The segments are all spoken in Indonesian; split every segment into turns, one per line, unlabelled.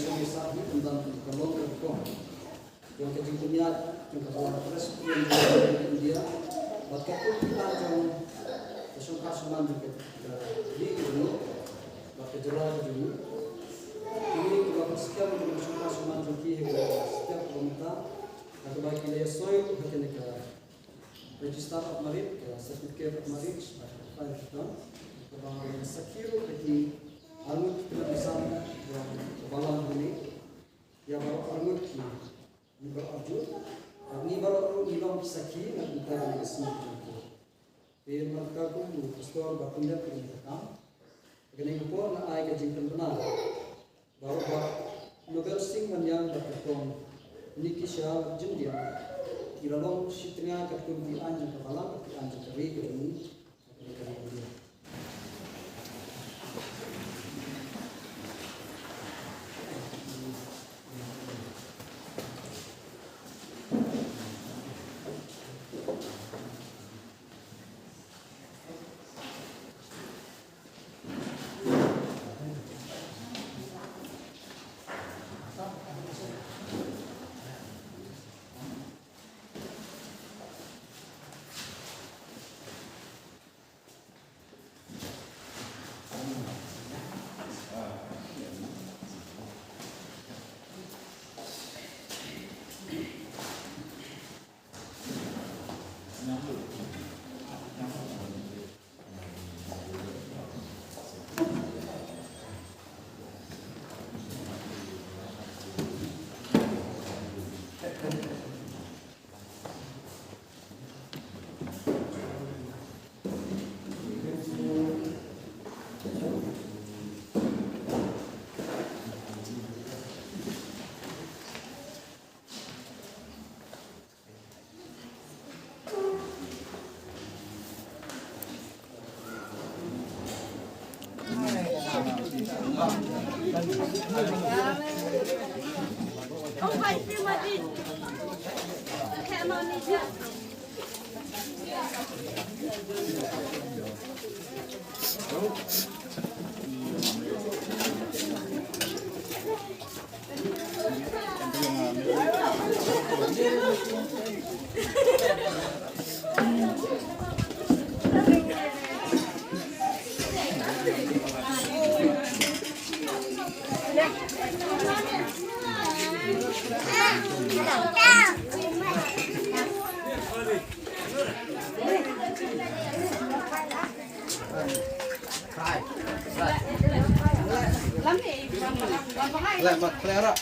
bisa tentang kalau kau yang kejadiannya yang kepala pres yang dia buat kau kita yang kesuka seman juga di ini buat kejelas juga ini juga sekian untuk kesuka seman juga setiap pemerintah atau baik dia soal hanya ke register of marriage certificate of marriage atau bahwa sakiro bagi almut tulisan yang kebalan ini yang baru almut ni baru arjun ni baru ilom saki dan kita dari semua itu mereka pun pastor berpindah ke Vietnam dengan itu na ay kajingkan benar bahwa Nobel Singh yang berkata niki syal jendia ilalong sitnya ketumpi anjing kebalan ke anjing keri ke ini
Oh, I see what it. Come on, it's
Lại bật flare ạ.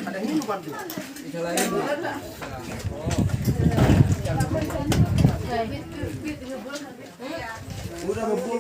Ada ini bantu. Udah ngumpul